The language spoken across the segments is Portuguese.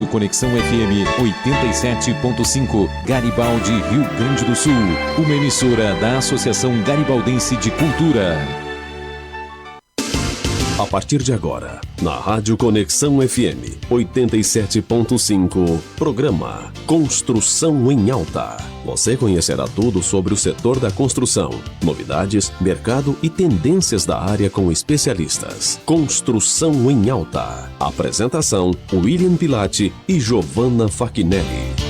Conexão FM 87.5, Garibaldi, Rio Grande do Sul. Uma emissora da Associação Garibaldense de Cultura. A partir de agora, na Rádio Conexão FM 87.5, programa Construção em Alta. Você conhecerá tudo sobre o setor da construção, novidades, mercado e tendências da área com especialistas. Construção em Alta. Apresentação: William Pilati e Giovanna Fachinelli.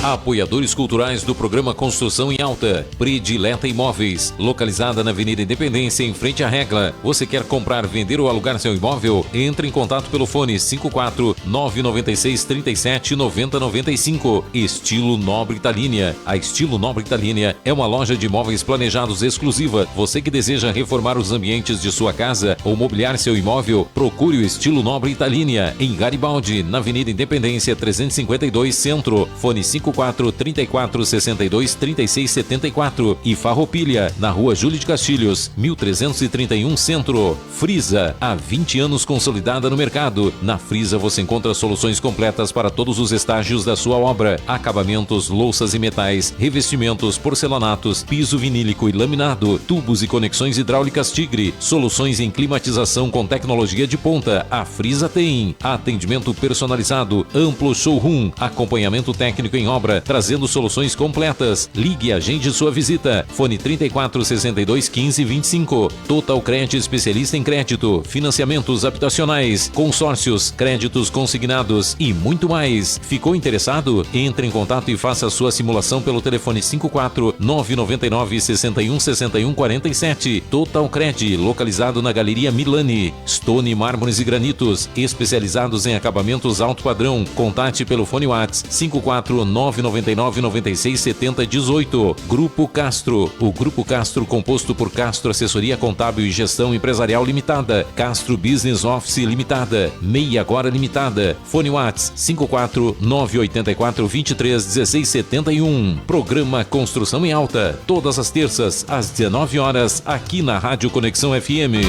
Apoiadores culturais do programa Construção em Alta. Predileta Imóveis, localizada na Avenida Independência, em frente à Regla. Você quer comprar, vender ou alugar seu imóvel? Entre em contato pelo fone 54 996 37 90 95. Estilo Nobre Italínia. A Estilo Nobre Italínia é uma loja de imóveis planejados exclusiva. Você que deseja reformar os ambientes de sua casa ou mobiliar seu imóvel, procure o Estilo Nobre Italínia em Garibaldi, na Avenida Independência 352 Centro. Fone 54 34 62 36 74 e Farroupilha, na Rua Júlio de Castilhos, 1331 Centro. Frisa, há 20 anos consolidada no mercado. Na Frisa você encontra soluções completas para todos os estágios da sua obra: acabamentos, louças e metais, revestimentos, porcelanatos, piso vinílico e laminado, tubos e conexões hidráulicas Tigre, soluções em climatização com tecnologia de ponta. A Frisa tem atendimento personalizado, amplo showroom, acompanhamento técnico em obra, trazendo soluções completas. Ligue e agende sua visita. Fone 34 62 15 25. Total Cred, especialista em crédito, financiamentos habitacionais, consórcios, créditos consignados e muito mais. Ficou interessado? Entre em contato e faça a sua simulação pelo telefone 54 999 61 61 47. Total Cred, localizado na Galeria Milani. Stone Mármores e Granitos, especializados em acabamentos alto padrão. Contate pelo fone WhatsApp 54 999 96 70 18. Grupo Castro. O Grupo Castro, composto por Castro Assessoria Contábil e Gestão Empresarial Limitada, Castro Business Office Limitada, MEI Agora Limitada. Fone WhatsApp 54 984 23 16 71. Programa Construção em Alta, todas as terças às 19 horas, aqui na Rádio Conexão FM.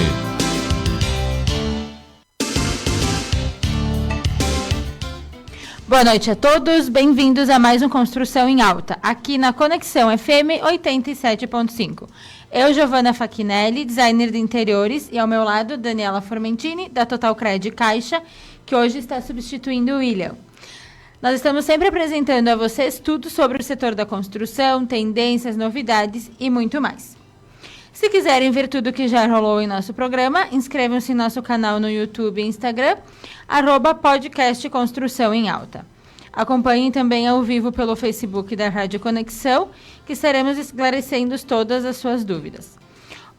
Boa noite a todos, bem-vindos a mais um Construção em Alta, aqui na Conexão FM 87.5. Eu, Giovanna Fachinelli, designer de interiores, e ao meu lado, Daniela Formentini, da Total Cred Caixa, que hoje está substituindo o William. Nós estamos sempre apresentando a vocês tudo sobre o setor da construção, tendências, novidades e muito mais. Se quiserem ver tudo que já rolou em nosso programa, inscrevam-se em nosso canal no YouTube e Instagram, @podcast Construção em Alta. Acompanhem também ao vivo pelo Facebook da Rádio Conexão, que estaremos esclarecendo todas as suas dúvidas.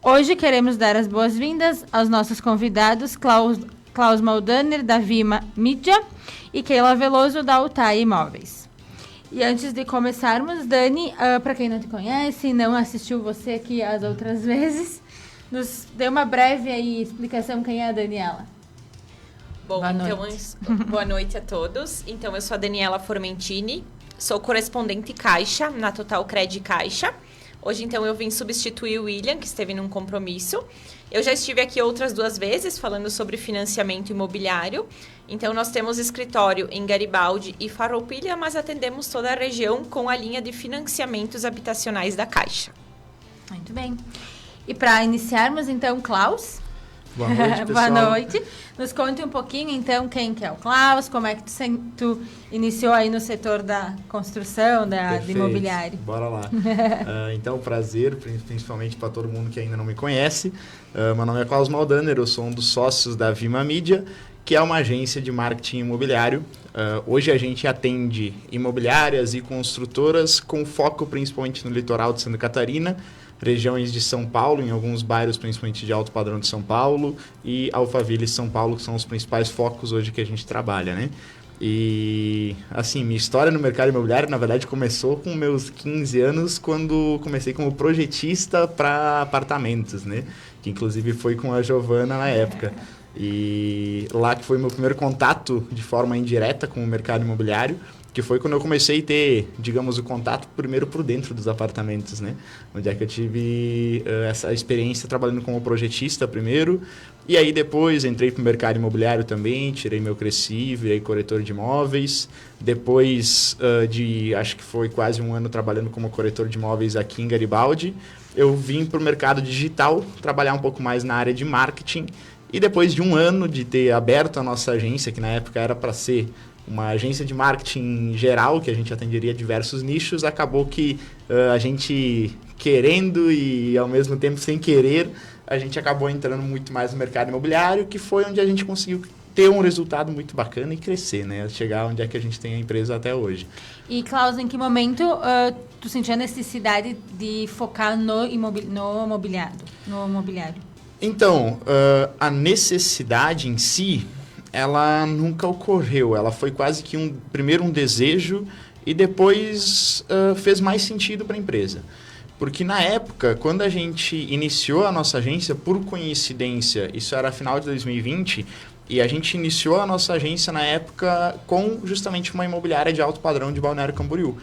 Hoje queremos dar as boas-vindas aos nossos convidados, Klaus Maldaner, da Vima Mídia, e Keila Veloso, da Altai Imóveis. E antes de começarmos, Dani, para quem não te conhece, não assistiu você aqui as outras vezes, nos dê uma breve aí explicação quem é a Daniela. Bom, então, boa noite a todos. Então, eu sou a Daniela Formentini, sou correspondente Caixa, na Total Cred Caixa. Hoje, então, eu vim substituir o William, que esteve num compromisso. Eu já estive aqui outras 2 vezes falando sobre financiamento imobiliário. Então, nós temos escritório em Garibaldi e Farroupilha, mas atendemos toda a região com a linha de financiamentos habitacionais da Caixa. Muito bem. E para iniciarmos, então, Klaus. Boa noite, pessoal. Boa noite. Nos conte um pouquinho, então, quem que é o Klaus, como é que tu iniciou aí no setor da construção, de imobiliário. Bora lá. Então, prazer, principalmente para todo mundo que ainda não me conhece. Meu nome é Klaus Maldaner, eu sou um dos sócios da Vima Mídia, que é uma agência de marketing imobiliário. Hoje a gente atende imobiliárias e construtoras com foco principalmente no litoral de Santa Catarina, regiões de São Paulo, em alguns bairros principalmente de alto padrão de São Paulo, e Alphaville, São Paulo, que são os principais focos hoje que a gente trabalha, né? E, assim, minha história no mercado imobiliário, na verdade, começou com meus 15 anos, quando comecei como projetista para apartamentos, né? Que, inclusive, foi com a Giovanna na época. E lá que foi meu primeiro contato de forma indireta com o mercado imobiliário. que foi quando eu comecei a ter, digamos, o contato primeiro por dentro dos apartamentos, né? Onde é que eu tive essa experiência trabalhando como projetista primeiro, e aí depois entrei para o mercado imobiliário também, tirei meu Cresci, virei corretor de imóveis. Depois acho que foi quase um ano trabalhando como corretor de imóveis aqui em Garibaldi, eu vim para o mercado digital, trabalhar um pouco mais na área de marketing, e depois de um ano de ter aberto a nossa agência, que na época era para ser uma agência de marketing geral, que a gente atenderia diversos nichos, acabou que a gente querendo e ao mesmo tempo sem querer, a gente acabou entrando muito mais no mercado imobiliário, que foi onde a gente conseguiu ter um resultado muito bacana e crescer, né? Chegar onde é que a gente tem a empresa até hoje. E, Klaus, em que momento tu sentiu a necessidade de focar no imobiliário? Então, a necessidade em si, ela nunca ocorreu. Ela foi quase que primeiro um desejo e depois fez mais sentido para a empresa. Porque na época, quando a gente iniciou a nossa agência, por coincidência, isso era final de 2020, e a gente iniciou a nossa agência na época com justamente uma imobiliária de alto padrão de Balneário Camboriú.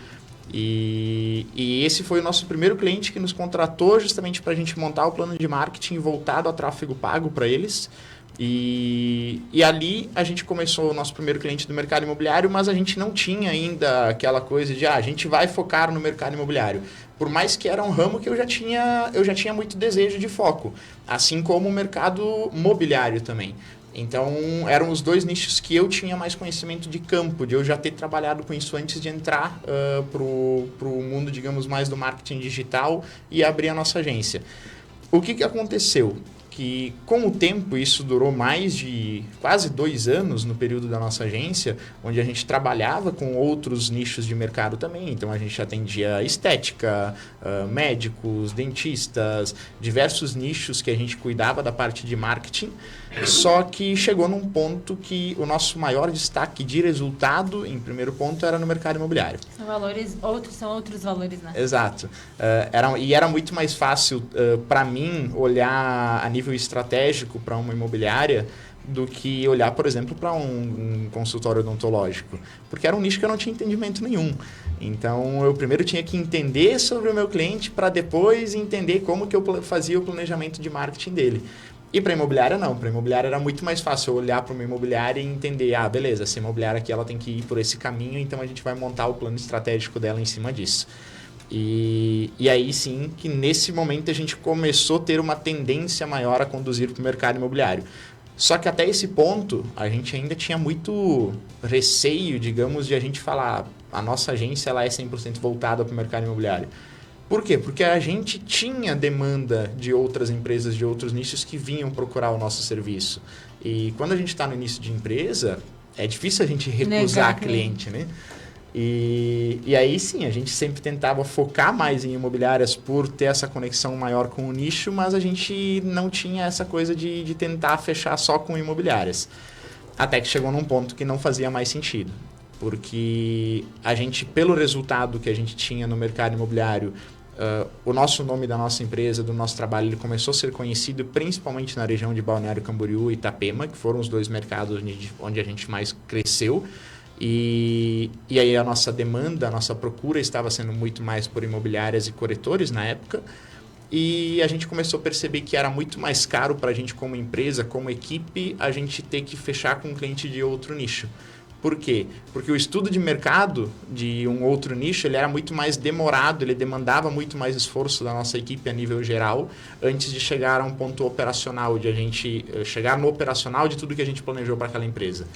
E esse foi o nosso primeiro cliente que nos contratou justamente para a gente montar o plano de marketing voltado a tráfego pago para eles. E ali a gente começou o nosso primeiro cliente do mercado imobiliário, mas a gente não tinha ainda aquela coisa de a gente vai focar no mercado imobiliário. Por mais que era um ramo que eu já tinha muito desejo de foco, assim como o mercado mobiliário também. Então, eram os dois nichos que eu tinha mais conhecimento de campo, de eu já ter trabalhado com isso antes de entrar pro mundo, digamos, mais do marketing digital e abrir a nossa agência. O que aconteceu? Que com o tempo, isso durou mais de quase 2 anos no período da nossa agência, onde a gente trabalhava com outros nichos de mercado também. Então, a gente atendia estética, médicos, dentistas, diversos nichos que a gente cuidava da parte de marketing. Só que chegou num ponto que o nosso maior destaque de resultado, em primeiro ponto, era no mercado imobiliário. São outros valores, né? Exato. Era muito mais fácil para mim olhar a nível estratégico para uma imobiliária do que olhar, por exemplo, para um consultório odontológico. Porque era um nicho que eu não tinha entendimento nenhum. Então, eu primeiro tinha que entender sobre o meu cliente para depois entender como que eu fazia o planejamento de marketing dele. E para imobiliária não, para imobiliária era muito mais fácil eu olhar para uma imobiliária e entender, beleza, essa imobiliária aqui ela tem que ir por esse caminho, então a gente vai montar o plano estratégico dela em cima disso. E aí sim que nesse momento a gente começou a ter uma tendência maior a conduzir para o mercado imobiliário. Só que até esse ponto a gente ainda tinha muito receio, digamos, de a gente falar a nossa agência ela é 100% voltada para o mercado imobiliário. Por quê? Porque a gente tinha demanda de outras empresas, de outros nichos que vinham procurar o nosso serviço. E quando a gente está no início de empresa, é difícil a gente recusar cliente, né? E aí sim, a gente sempre tentava focar mais em imobiliárias por ter essa conexão maior com o nicho, mas a gente não tinha essa coisa de tentar fechar só com imobiliárias. Até que chegou num ponto que não fazia mais sentido. Porque a gente, pelo resultado que a gente tinha no mercado imobiliário, o nosso nome da nossa empresa, do nosso trabalho, ele começou a ser conhecido principalmente na região de Balneário Camboriú e Itapema, que foram os 2 mercados onde a gente mais cresceu. E aí a nossa demanda, a nossa procura estava sendo muito mais por imobiliárias e corretores na época. E a gente começou a perceber que era muito mais caro para a gente como empresa, como equipe, a gente ter que fechar com um cliente de outro nicho. Por quê? Porque o estudo de mercado de um outro nicho ele era muito mais demorado, ele demandava muito mais esforço da nossa equipe a nível geral, antes de chegar a um ponto operacional, de a gente chegar no operacional de tudo que a gente planejou para aquela empresa.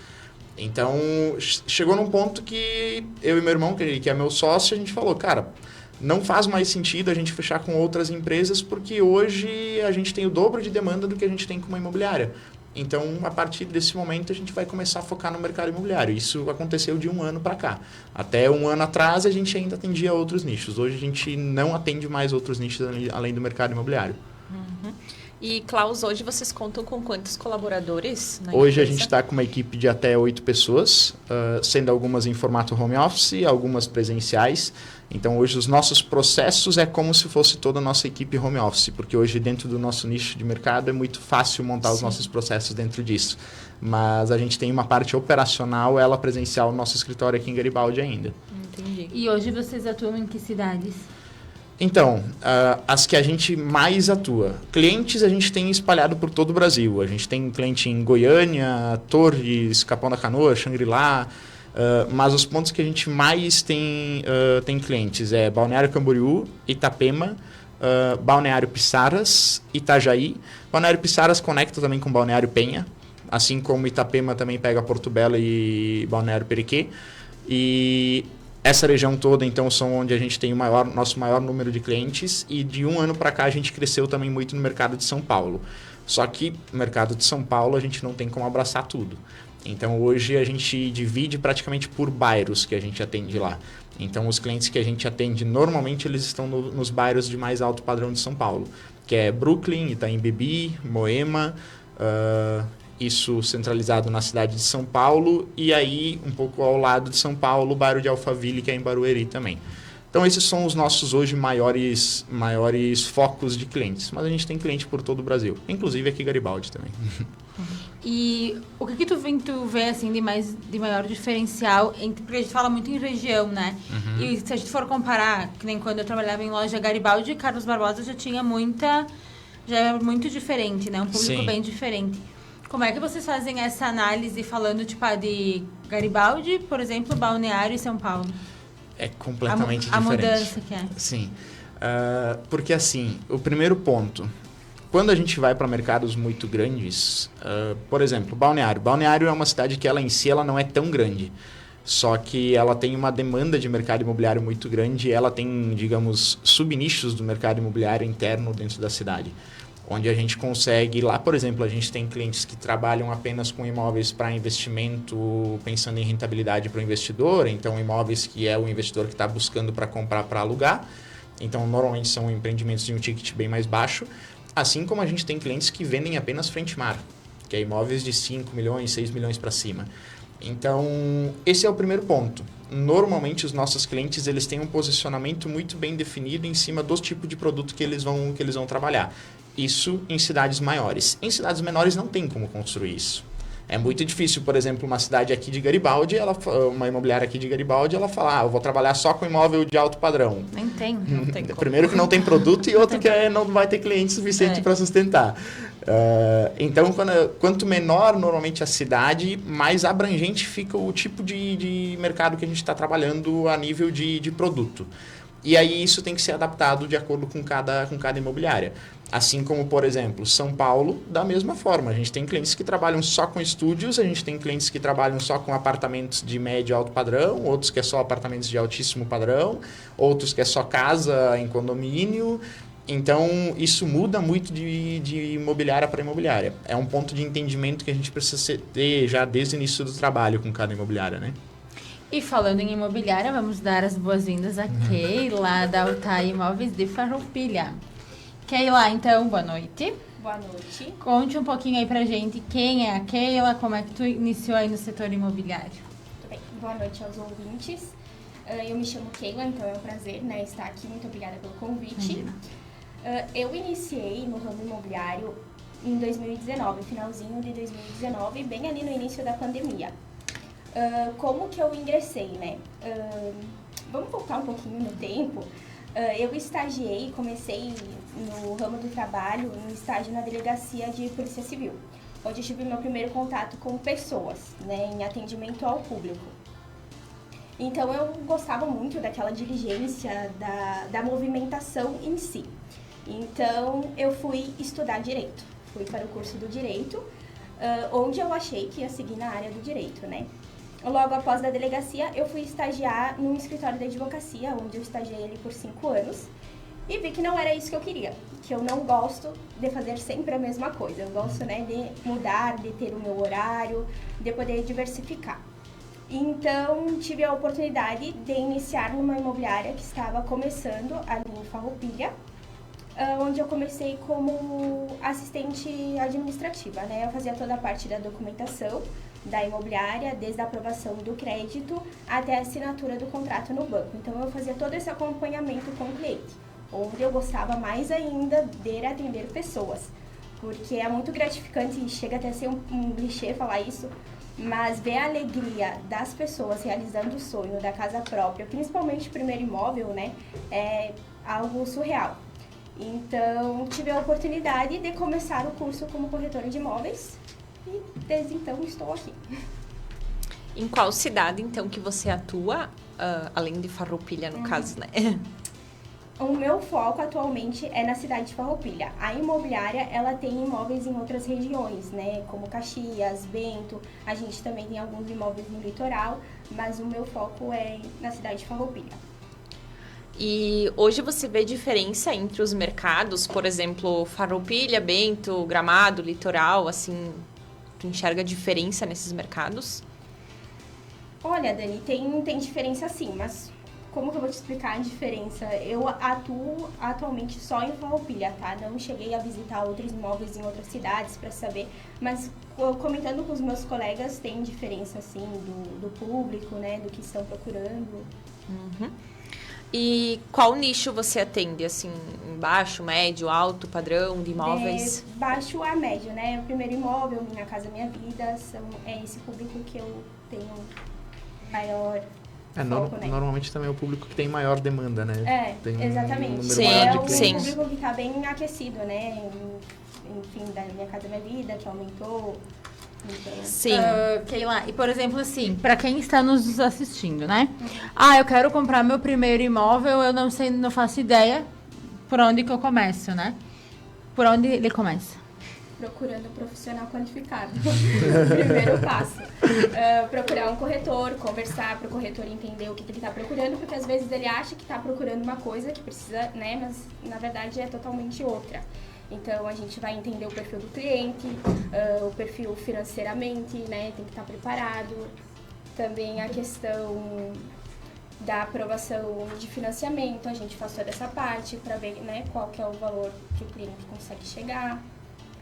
Então, chegou num ponto que eu e meu irmão, que é meu sócio, a gente falou, cara, não faz mais sentido a gente fechar com outras empresas, porque hoje a gente tem o dobro de demanda do que a gente tem com uma imobiliária. Então, a partir desse momento, a gente vai começar a focar no mercado imobiliário. Isso aconteceu de 1 ano para cá. Até 1 ano atrás, a gente ainda atendia outros nichos. Hoje, a gente não atende mais outros nichos além do mercado imobiliário. Uhum. E, Klaus, hoje vocês contam com quantos colaboradores na Hoje empresa? a gente está com uma equipe de até 8 pessoas, sendo algumas em formato home office, algumas presenciais. Então, hoje os nossos processos é como se fosse toda a nossa equipe home office, porque hoje dentro do nosso nicho de mercado é muito fácil montar os nossos processos dentro disso. Mas a gente tem uma parte operacional, ela presencial no nosso escritório aqui em Garibaldi ainda. Entendi. E hoje vocês atuam em que cidades? Então, as que a gente mais atua. Clientes a gente tem espalhado por todo o Brasil. A gente tem cliente em Goiânia, Torres, Capão da Canoa, Xangri-Lá. Mas os pontos que a gente mais tem clientes é Balneário Camboriú, Itapema, Balneário Pissaras, Itajaí. Balneário Pissaras conecta também com Balneário Penha, assim como Itapema também pega Porto Belo e Balneário Periquê. E essa região toda, então, são onde a gente tem o nosso maior número de clientes, e de um ano para cá a gente cresceu também muito no mercado de São Paulo. Só que no mercado de São Paulo a gente não tem como abraçar tudo. Então, hoje a gente divide praticamente por bairros que a gente atende lá. Então, os clientes que a gente atende, normalmente, eles estão nos bairros de mais alto padrão de São Paulo, que é Brooklyn, Itaim Bibi, Moema, isso centralizado na cidade de São Paulo, e aí, um pouco ao lado de São Paulo, o bairro de Alphaville, que é em Barueri também. Então, esses são os nossos, hoje, maiores focos de clientes. Mas a gente tem cliente por todo o Brasil, inclusive aqui em Garibaldi também. E o que tu vê, assim, de maior diferencial, porque a gente fala muito em região, né? E se a gente for comparar, que nem quando eu trabalhava em loja Garibaldi, Carlos Barbosa já é muito diferente, né? Um público bem diferente. Como é que vocês fazem essa análise falando, tipo, de Garibaldi, por exemplo, Balneário e São Paulo? É completamente diferente. A mudança que é. Sim. Porque, assim, o primeiro ponto, quando a gente vai para mercados muito grandes, por exemplo, Balneário. Balneário é uma cidade que ela em si ela não é tão grande. Só que ela tem uma demanda de mercado imobiliário muito grande, e ela tem, digamos, subnichos do mercado imobiliário interno dentro da cidade. Onde a gente consegue, lá, por exemplo, a gente tem clientes que trabalham apenas com imóveis para investimento, pensando em rentabilidade para o investidor, então imóveis que é o investidor que está buscando para comprar, para alugar. Então, normalmente são empreendimentos de um ticket bem mais baixo, assim como a gente tem clientes que vendem apenas frente mar, que é imóveis de 5 milhões, 6 milhões para cima. Então, esse é o primeiro ponto. Normalmente, os nossos clientes eles têm um posicionamento muito bem definido em cima dos tipos de produto que eles vão trabalhar. Isso em cidades maiores. Em cidades menores não tem como construir isso. É muito difícil, por exemplo, uma cidade aqui de Garibaldi, uma imobiliária aqui de Garibaldi, ela fala, eu vou trabalhar só com imóvel de alto padrão. Nem tem. Não tem como. Primeiro que não tem produto e outro que não vai ter cliente suficiente para sustentar. Então, quanto menor normalmente a cidade, mais abrangente fica o tipo de mercado que a gente está trabalhando a nível de produto. E aí isso tem que ser adaptado de acordo com cada imobiliária. Assim como, por exemplo, São Paulo, da mesma forma. A gente tem clientes que trabalham só com estúdios, a gente tem clientes que trabalham só com apartamentos de médio e alto padrão, outros que é só apartamentos de altíssimo padrão, outros que é só casa em condomínio. Então, isso muda muito de imobiliária para imobiliária. É um ponto de entendimento que a gente precisa ter já desde o início do trabalho com cada imobiliária, né? E falando em imobiliária, vamos dar as boas-vindas a Keila, da Altai Imóveis de Farroupilha. Keila, então, boa noite. Boa noite. Conte um pouquinho aí pra gente quem é a Keila, como é que tu iniciou aí no setor imobiliário. Tudo bem. Boa noite aos ouvintes. Eu me chamo Keila, então é um prazer, né, estar aqui. Muito obrigada pelo convite. Eu iniciei no ramo imobiliário em 2019, finalzinho de 2019, bem ali no início da pandemia. Como que eu ingressei, né? Vamos voltar um pouquinho no tempo. Eu estagiei, comecei no ramo do trabalho, no estágio na delegacia de Polícia Civil, onde eu tive meu primeiro contato com pessoas, né, em atendimento ao público. Então, eu gostava muito daquela diligência, da movimentação em si. Então, eu fui estudar Direito. Fui para o curso do Direito, onde eu achei que ia seguir na área do Direito, né? Logo após da delegacia, eu fui estagiar num escritório de advocacia, onde eu estagiei ali por 5 anos, e vi que não era isso que eu queria, que eu não gosto de fazer sempre a mesma coisa. Eu gosto, né, de mudar, de ter o meu horário, de poder diversificar. Então, tive a oportunidade de iniciar numa imobiliária que estava começando ali em Farroupilha, onde eu comecei como assistente administrativa, né? Eu fazia toda a parte da documentação da imobiliária, desde a aprovação do crédito até a assinatura do contrato no banco. Então, eu fazia todo esse acompanhamento com o cliente, onde eu gostava mais ainda de atender pessoas, porque é muito gratificante e chega até a ser um clichê falar isso, mas ver a alegria das pessoas realizando o sonho da casa própria, principalmente o primeiro imóvel, né, é algo surreal. Então, tive a oportunidade de começar o curso como corretora de imóveis e desde então estou aqui. Em qual cidade, então, que você atua, além de Farroupilha, no caso, né? O meu foco atualmente é na cidade de Farroupilha. A imobiliária, ela tem imóveis em outras regiões, né? Como Caxias, Bento. A gente também tem alguns imóveis no litoral, mas o meu foco é na cidade de Farroupilha. E hoje você vê diferença entre os mercados, por exemplo, Farroupilha, Bento, Gramado, Litoral, assim, tu enxerga diferença nesses mercados? Olha, Dani, tem diferença sim, mas como que eu vou te explicar a diferença? Eu atuo atualmente só em Farroupilha, tá? Não cheguei a visitar outros imóveis em outras cidades para saber, mas comentando com os meus colegas, tem diferença, assim, do público, né? Do que estão procurando. Uhum. E qual nicho você atende, assim, baixo, médio, alto, padrão de imóveis? Baixo a médio, né? O primeiro imóvel, Minha Casa Minha Vida, é esse público que eu tenho maior foco, né? Normalmente também é o público que tem maior demanda, né? Tem exatamente. Um número maior de clientes. É o público que está bem aquecido, né? Enfim, da Minha Casa Minha Vida, que aumentou. Sim. Keila, e por exemplo assim, para quem está nos assistindo, né? Eu quero comprar meu primeiro imóvel, eu não sei, não faço ideia por onde que eu começo, né? Por onde ele começa? Procurando um profissional qualificado. Primeiro passo. Procurar um corretor, conversar para o corretor entender o que ele está procurando, porque às vezes ele acha que está procurando uma coisa que precisa, né? Mas na verdade é totalmente outra. Então, a gente vai entender o perfil do cliente, o perfil financeiramente, né? Tem que estar preparado. Também a questão da aprovação de financiamento, a gente faz toda essa parte para ver, né, qual que é o valor que o cliente consegue chegar.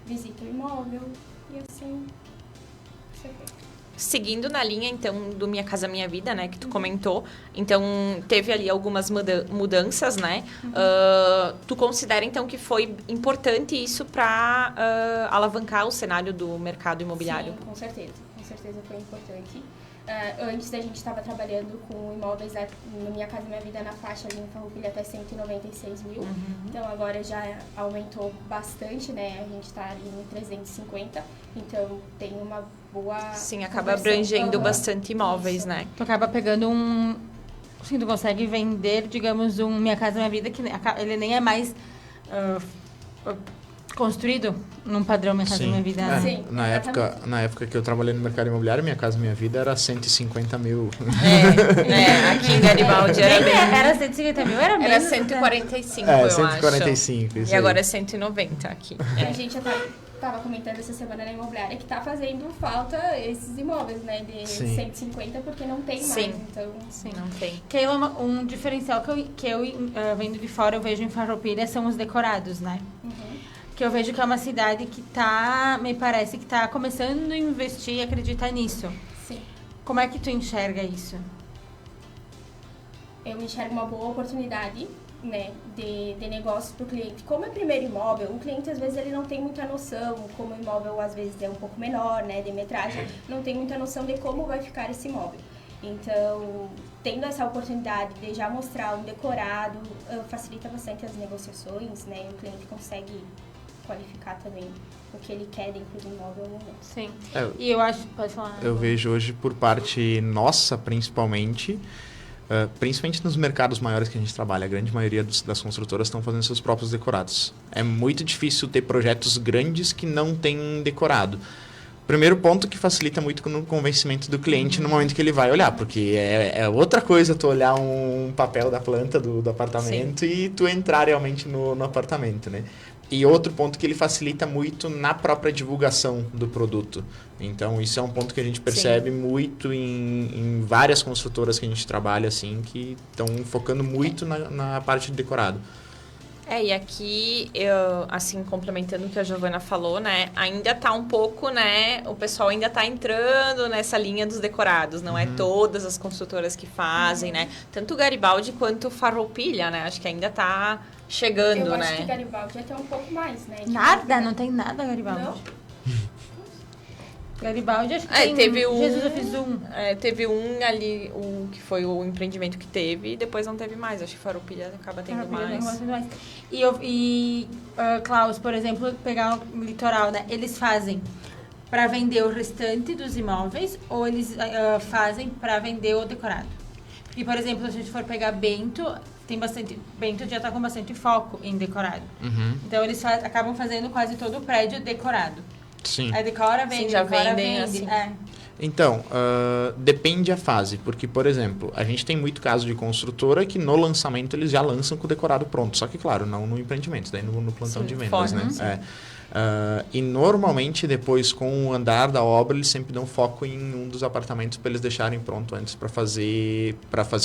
Visita o imóvel e assim você vê. Seguindo na linha, então, do Minha Casa Minha Vida, né, que tu comentou, então, teve ali algumas mudanças, né? Tu considera, então, que foi importante isso para alavancar o cenário do mercado imobiliário? Sim, com certeza foi importante. Antes a gente estava trabalhando com imóveis na Minha Casa Minha Vida na faixa ali em Farroupilha até 196 mil. Então agora já aumentou bastante, né? A gente está ali em 350, então tem uma boa... Sim, acaba abrangendo bastante imóveis, né? Tu acaba pegando assim, tu consegue vender, digamos, Minha Casa Minha Vida, que ele nem é mais construído num padrão Minha Casa Minha Vida. Sim, na época que eu trabalhei no mercado imobiliário, Minha Casa Minha Vida era 150 mil. Aqui em Garibaldi era bem... Era 150 mil, era menos. Era 145, eu 145, acho. E agora é 190 aqui. A gente estava comentando essa semana na imobiliária que está fazendo falta esses imóveis, né? De 150, porque não tem mais. Então, não tem. Keila, um diferencial que eu vendo de fora, eu vejo em Farroupilha são os decorados, né? Que eu vejo que é uma cidade que me parece que está começando a investir e acreditar nisso. Sim. Como é que tu enxerga isso? Eu enxergo uma boa oportunidade, né, de negócio para o cliente. Como é primeiro imóvel, o cliente às vezes ele não tem muita noção, como o imóvel às vezes é um pouco menor, né, de metragem, não tem muita noção de como vai ficar esse imóvel. Então, tendo essa oportunidade de já mostrar um decorado, facilita bastante as negociações, né, e o cliente consegue qualificar também o que ele quer dentro do imóvel. Sim. E eu acho... Pode falar. Eu vejo hoje por parte nossa, principalmente nos mercados maiores que a gente trabalha, a grande maioria das construtoras estão fazendo seus próprios decorados. É muito difícil ter projetos grandes que não têm decorado. Primeiro ponto que facilita muito no convencimento do cliente no momento que ele vai olhar, porque é outra coisa tu olhar um papel da planta do apartamento e tu entrar realmente no apartamento, né? E outro ponto que ele facilita muito na própria divulgação do produto. Então, isso é um ponto que a gente percebe muito em várias construtoras que a gente trabalha, assim, que estão focando muito na parte de decorado. E aqui, assim, complementando o que a Giovana falou, né, ainda tá um pouco, né, o pessoal ainda tá entrando nessa linha dos decorados, não é todas as construtoras que fazem, né, tanto o Garibaldi quanto o Farroupilha, né, acho que ainda tá chegando, né. Eu acho que Garibaldi até um pouco mais, né. Nada, não tem nada Garibaldi. Não? Garibaldi, acho que tem teve um... Jesus, eu fiz um. Teve um ali, que foi o empreendimento que teve, e depois não teve mais. Acho que Farroupilha acaba tendo mais. E Klaus, por exemplo, pegar o litoral, né? Eles fazem para vender o restante dos imóveis ou eles fazem para vender o decorado? E, por exemplo, se a gente for pegar Bento, Bento já está com bastante foco em decorado. Então, eles acabam fazendo quase todo o prédio decorado. Sim. Aí decora, vende, Sim, já decora, vendem, vende. assim. Então, depende a fase, porque, por exemplo, a gente tem muito caso de construtora que no lançamento eles já lançam com o decorado pronto, só que, claro, não no empreendimento, daí no plantão de vendas, né? E normalmente depois com o andar da obra eles sempre dão foco em um dos apartamentos para eles deixarem pronto antes para fazer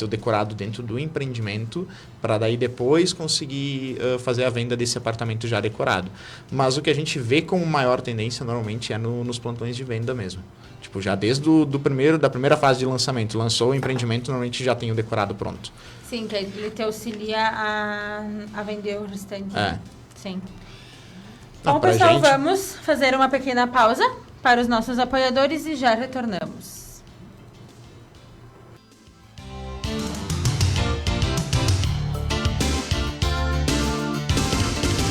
o decorado dentro do empreendimento, para daí depois conseguir fazer a venda desse apartamento já decorado. Mas o que a gente vê como maior tendência normalmente é nos plantões de venda mesmo. Tipo, já desde da primeira fase de lançamento, lançou o empreendimento, normalmente já tem o decorado pronto. Sim, que ele te auxilia a vender o restante. Sim. Bom, pessoal, vamos fazer uma pequena pausa para os nossos apoiadores e já retornamos.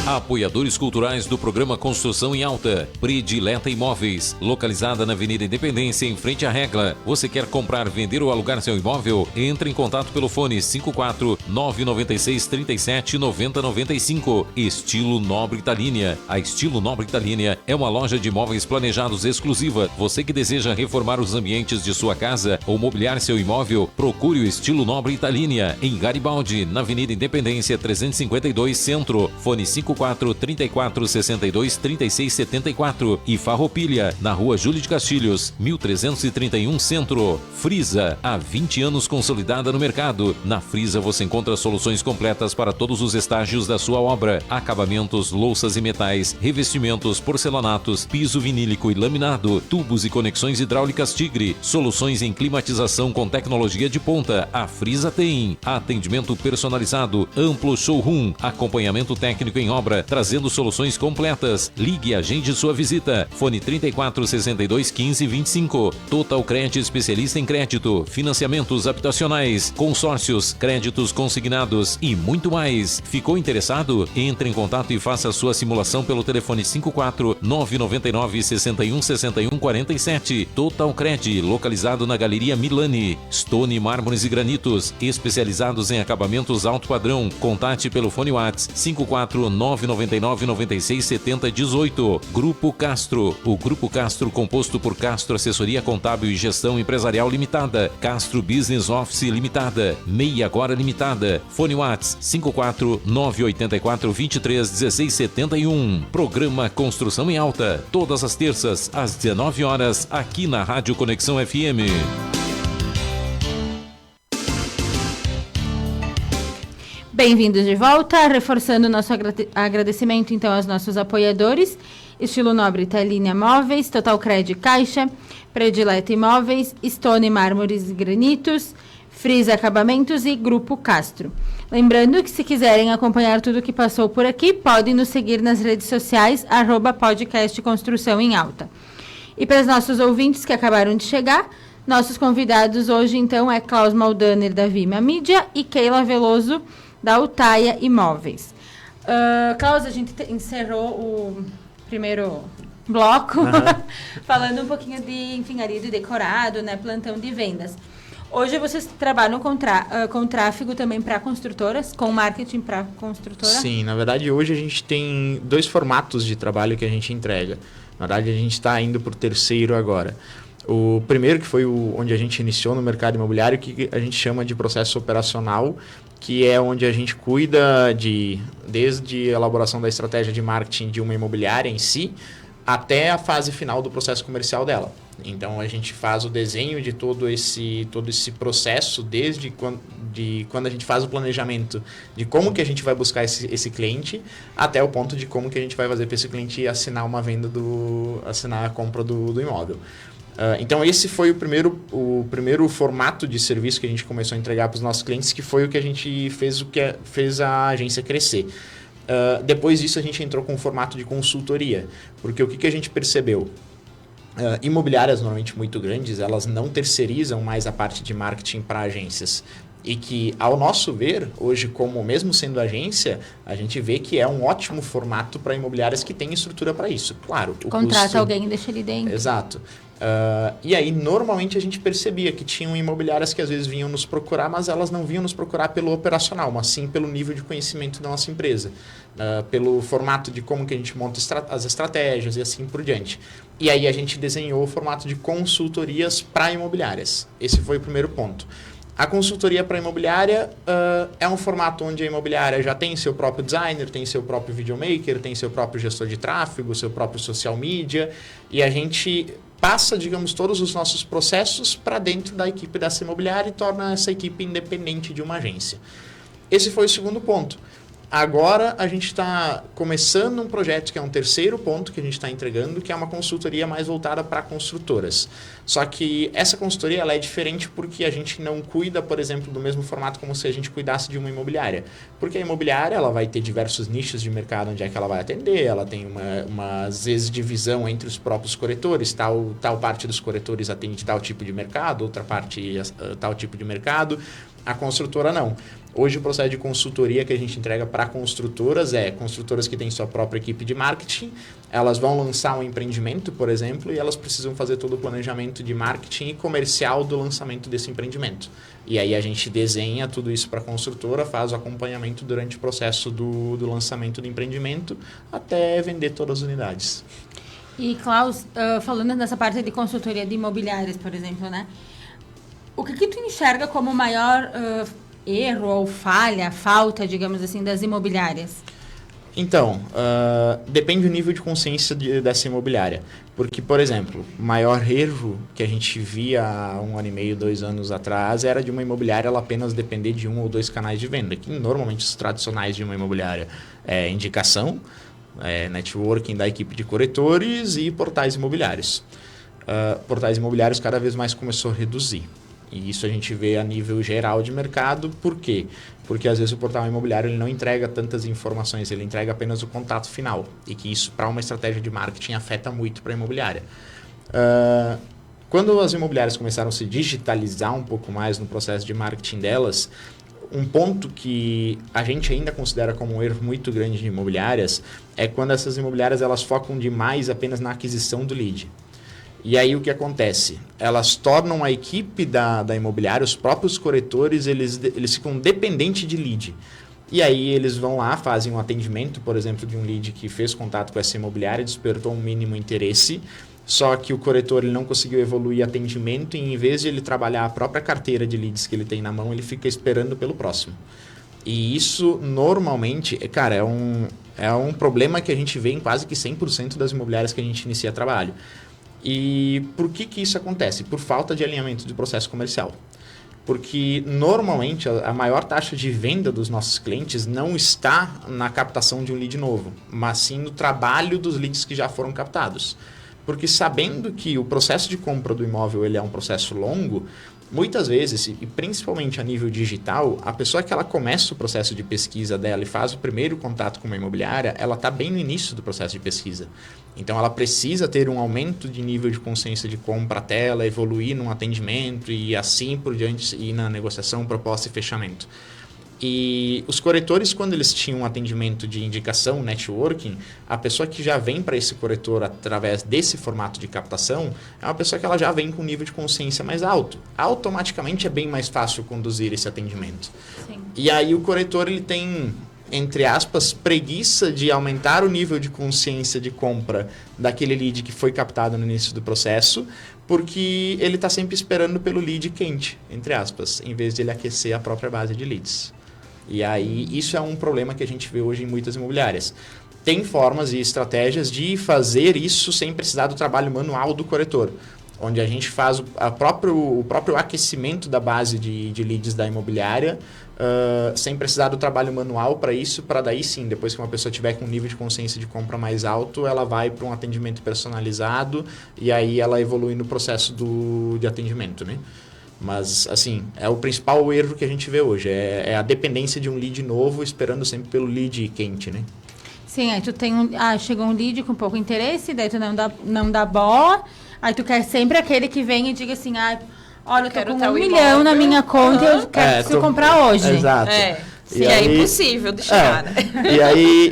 Apoiadores culturais do programa Construção em Alta. Predileta Imóveis, localizada na Avenida Independência, em frente à Regla. Você quer comprar, vender ou alugar seu imóvel? Entre em contato pelo fone 54 996 37 90 95. Estilo Nobre Italínia. A Estilo Nobre Italínia é uma loja de imóveis planejados exclusiva. Você que deseja reformar os ambientes de sua casa ou mobiliar seu imóvel, procure o Estilo Nobre Italínia em Garibaldi, na Avenida Independência 352 Centro. Fone 54 34 62 36 74 e Farroupilha, na Rua Júlio de Castilhos, 1331 Centro. Frisa, há 20 anos consolidada no mercado. Na Frisa você encontra soluções completas para todos os estágios da sua obra: acabamentos, louças e metais, revestimentos, porcelanatos, piso vinílico e laminado, tubos e conexões hidráulicas Tigre, soluções em climatização com tecnologia de ponta. A Frisa tem atendimento personalizado, amplo showroom, acompanhamento técnico em obra, trazendo soluções completas. Ligue e agende sua visita. Fone 34 62 15 25. Total Cred, especialista em crédito, financiamentos habitacionais, consórcios, créditos consignados e muito mais. Ficou interessado? Entre em contato e faça a sua simulação pelo telefone 54 999 61 61 47. Total Cred, localizado na Galeria Milani. Stone Mármores e Granitos, especializados em acabamentos alto padrão. Contate pelo fone WhatsApp 54 999 96 70 18. Grupo Castro. O Grupo Castro, composto por Castro Assessoria Contábil e Gestão Empresarial Limitada, Castro Business Office Limitada, MEI Agora Limitada. Fone WhatsApp 54 984 23 16 71. Programa Construção em Alta, todas as terças às 19 horas, aqui na Rádio Conexão FM. Bem-vindos de volta, reforçando nosso agradecimento então aos nossos apoiadores: Estilo Nobre Italínia Móveis, Total Cred Caixa, Predileta Imóveis, Stone Mármores e Granitos, Frisa Acabamentos e Grupo Castro. Lembrando que se quiserem acompanhar tudo que passou por aqui, podem nos seguir nas redes sociais, @podcast Construção em Alta. E para os nossos ouvintes que acabaram de chegar, nossos convidados hoje então é Klaus Maldaner da Vima Mídia e Keila Veloso da Utaia Imóveis. Klaus, a gente encerrou o primeiro bloco falando um pouquinho de engenharia de decorado, né, plantão de vendas. Hoje vocês trabalham com tráfego também para construtoras, com marketing para construtora? Sim, na verdade hoje a gente tem 2 formatos de trabalho que a gente entrega. Na verdade a gente está indo para o terceiro agora. O primeiro, que foi onde a gente iniciou no mercado imobiliário, que a gente chama de processo operacional, que é onde a gente cuida desde a elaboração da estratégia de marketing de uma imobiliária em si, até a fase final do processo comercial dela. Então, a gente faz o desenho de todo esse processo, desde de quando a gente faz o planejamento de como que a gente vai buscar esse cliente, até o ponto de como que a gente vai fazer para esse cliente assinar uma venda, assinar a compra do imóvel. Então esse foi o primeiro formato de serviço que a gente começou a entregar para os nossos clientes, que foi o que a gente fez a agência crescer. Depois disso a gente entrou com o formato de consultoria, porque o que a gente percebeu? Imobiliárias normalmente muito grandes, elas não terceirizam mais a parte de marketing para agências. E que, ao nosso ver, hoje, como mesmo sendo agência, a gente vê que é um ótimo formato para imobiliárias que têm estrutura para isso. Claro, o contrata custo... alguém e deixa ele dentro. Exato. E aí, normalmente, a gente percebia que tinham imobiliárias que às vezes vinham nos procurar, mas elas não vinham nos procurar pelo operacional, mas sim pelo nível de conhecimento da nossa empresa, pelo formato de como que a gente monta as estratégias e assim por diante. E aí a gente desenhou o formato de consultorias para imobiliárias. Esse foi o primeiro ponto. A consultoria para imobiliária é um formato onde a imobiliária já tem seu próprio designer, tem seu próprio videomaker, tem seu próprio gestor de tráfego, seu próprio social media, e a gente passa, digamos, todos os nossos processos para dentro da equipe dessa imobiliária e torna essa equipe independente de uma agência. Esse foi o segundo ponto. Agora a gente está começando um projeto que é um terceiro ponto que a gente está entregando, que é uma consultoria mais voltada para construtoras. Só que essa consultoria ela é diferente porque a gente não cuida, por exemplo, do mesmo formato como se a gente cuidasse de uma imobiliária. Porque a imobiliária ela vai ter diversos nichos de mercado onde é que ela vai atender, ela tem uma às vezes, divisão entre os próprios corretores, tal parte dos corretores atende tal tipo de mercado, outra parte tal tipo de mercado. A construtora não. Hoje o processo de consultoria que a gente entrega para construtoras construtoras que têm sua própria equipe de marketing, elas vão lançar um empreendimento, por exemplo, e elas precisam fazer todo o planejamento de marketing e comercial do lançamento desse empreendimento. E aí a gente desenha tudo isso para a construtora, faz o acompanhamento durante o processo do lançamento do empreendimento até vender todas as unidades. E Klaus, falando nessa parte de consultoria de imobiliárias, por exemplo, né? O que tu enxerga como o maior erro ou falta, digamos assim, das imobiliárias? Então, depende do nível de consciência dessa imobiliária. Porque, por exemplo, o maior erro que a gente via há 1 ano e meio, 2 anos atrás, era de uma imobiliária ela apenas depender de 1 ou 2 canais de venda, que normalmente os tradicionais de uma imobiliária é indicação, networking da equipe de corretores e portais imobiliários. Portais imobiliários cada vez mais começou a reduzir. E isso a gente vê a nível geral de mercado. Por quê? Porque às vezes o portal imobiliário ele não entrega tantas informações, ele entrega apenas o contato final. E que isso, para uma estratégia de marketing, afeta muito para a imobiliária. Quando as imobiliárias começaram a se digitalizar um pouco mais no processo de marketing delas, um ponto que a gente ainda considera como um erro muito grande de imobiliárias é quando essas imobiliárias elas focam demais apenas na aquisição do lead. E aí o que acontece? Elas tornam a equipe da imobiliária, os próprios corretores, eles ficam dependentes de lead. E aí eles vão lá, fazem um atendimento, por exemplo, de um lead que fez contato com essa imobiliária, despertou um mínimo interesse, só que o corretor ele não conseguiu evoluir atendimento e em vez de ele trabalhar a própria carteira de leads que ele tem na mão, ele fica esperando pelo próximo. E isso normalmente, cara, é um problema que a gente vê em quase que 100% das imobiliárias que a gente inicia trabalho. E por que isso acontece? Por falta de alinhamento de processo comercial. Porque normalmente a maior taxa de venda dos nossos clientes não está na captação de um lead novo, mas sim no trabalho dos leads que já foram captados. Porque sabendo que o processo de compra do imóvel ele é um processo longo, muitas vezes, e principalmente a nível digital, a pessoa que ela começa o processo de pesquisa dela e faz o primeiro contato com uma imobiliária, ela está bem no início do processo de pesquisa. Então, ela precisa ter um aumento de nível de consciência de compra até ela evoluir num atendimento e assim por diante, ir na negociação, proposta e fechamento. E os corretores, quando eles tinham um atendimento de indicação, networking, a pessoa que já vem para esse corretor através desse formato de captação é uma pessoa que ela já vem com um nível de consciência mais alto. Automaticamente é bem mais fácil conduzir esse atendimento. Sim. E aí o corretor ele tem, entre aspas, preguiça de aumentar o nível de consciência de compra daquele lead que foi captado no início do processo, porque ele está sempre esperando pelo lead quente, entre aspas, em vez de ele aquecer a própria base de leads. E aí, isso é um problema que a gente vê hoje em muitas imobiliárias. Tem formas e estratégias de fazer isso sem precisar do trabalho manual do corretor. onde a gente faz o próprio aquecimento da base de leads da imobiliária, sem precisar do trabalho manual para isso, para daí sim, depois que uma pessoa tiver com um nível de consciência de compra mais alto, ela vai para um atendimento personalizado e aí ela evolui no processo de atendimento, né? Mas, assim, é o principal erro que a gente vê hoje, é a dependência de um lead novo esperando sempre pelo lead quente, né? Sim, aí tu tem chegou um lead com pouco interesse, daí tu não dá bola, aí tu quer sempre aquele que vem e diga assim, olha, eu tô com 1 milhão na minha conta e eu preciso comprar hoje. Exato. Sim, é impossível de chegar, né?